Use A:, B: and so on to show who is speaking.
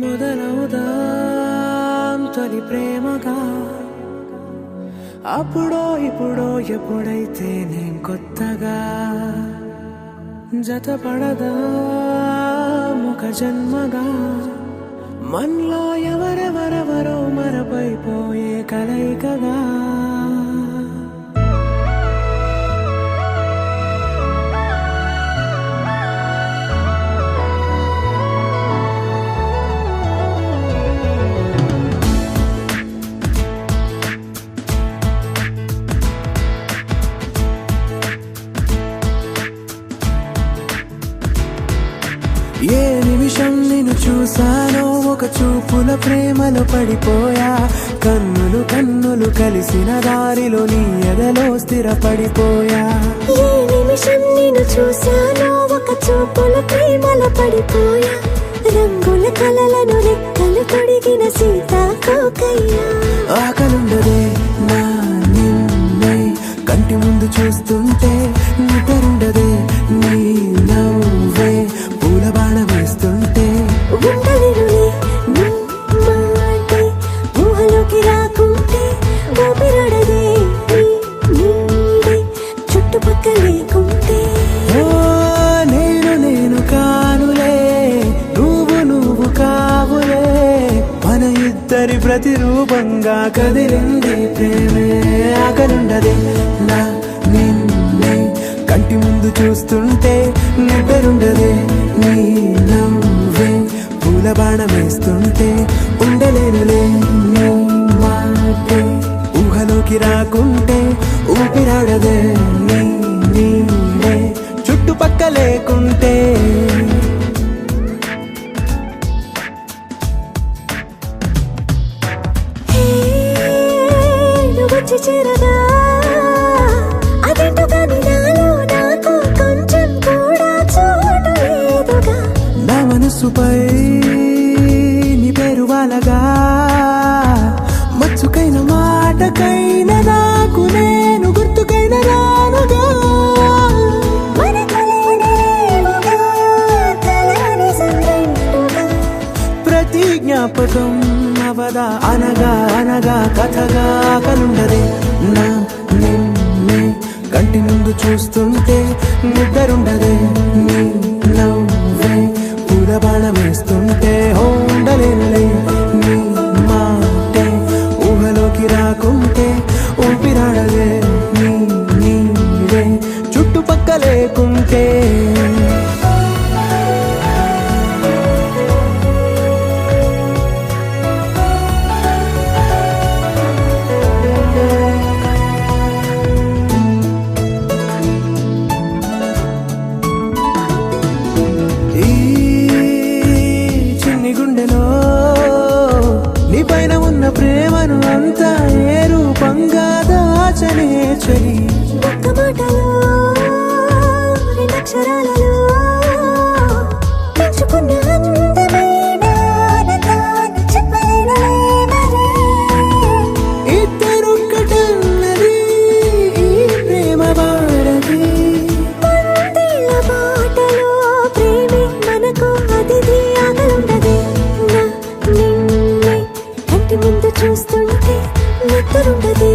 A: మొదలవుదాం తొలి ప్రేమగా అప్పుడో ఇప్పుడో ఎప్పుడైతే నేను కొత్తగా జతపడదా ఒక జన్మగా మనలో ఎవరెవరెవరో మరపైపోయే కలయికగా ఏ నిమిషం నిన్ను చూసానో ఒక చూపుల ప్రేమలో పడిపోయా కన్నులు కన్నులు కలిసిన దారిలో నీ ఎదలో స్థిరపడిపోయా
B: ఏ నిమిషం నిన్ను చూసానో ఒక చూపుల ప్రేమలో పడిపోయా రంగుల కలలను రెక్కలు తొడిగిన సీతాకోకయ్యా
A: ఆకలుండదే నా నిన్నే కంటి ముందు చూస్తుంటే నిద్రుండదే నీ నవ్వే పూల బాణ వేస్తుంటే
B: ఉండలేనులే నీ మాటే ఊహలోకి రాకుంటే ఊపిరాడదే నీ నీడే చుట్టుపక్కల లేకుంటే
A: ఓ నేను కానులే నువ్వు కావులే మన ఇద్దరి ప్రతిరూపంగా కదిలింది ప్రేమే ఆకలుండదే నా నిన్నే కంటి ముందు చూస్తుంటే నిద్రుండదే నీ నవ్వే పూల బాణ వేస్తుంటే ఉండలేనులే నీ మాటే ఊహలోకి రాకుంటే ఊపిరాడదే నీ నీడే చుట్టుపక్క లేకుంటే
B: వచ్చి చేరగా అదేంటో కానీ నాలో నాకు కొంచెం కూడా చోటు లేదుగా
A: నా మనసుపై నీ పేరు వాలగా మచ్చుకైన మాటకైన నాకు నేను గుర్తుకైన రానుగా
B: మన కలనేముగా కలని సంగంటుగా
A: ప్రతి జ్ఞాపకం అవదా అనగా అనగా కథగా కలుండదే నా నిన్నే కంటి ముందు చూస్తుంటే నిద్రుండదే నీ నవ్వే పూల బాణ వేస్తుంటే ఉండలేనులే నీ మాటే ఊహలోకి రాకుంటే ఊపిరాడదే నీ నీడే చుట్టుపక్క లేకుంటే గుండెలో నీ పైన ఉన్న ప్రేమను అంతా ఏ రూపంగా దాచనే చలి
B: ఒక్క మాటలో రెండక్షరాలలో పెంచుకున్న అందమైన ఆనందాన్ని చెప్పలేనులే మరి.
A: ఇద్దరొక్కటన్నది ఈ ప్రేమ వాడది
B: పందిళ్ళ బాటలో ప్రేమే మనకు అతిథి ఆకలుండదే నా నిన్నే కంటి ముందు చూస్తుంటే నిద్రుండదే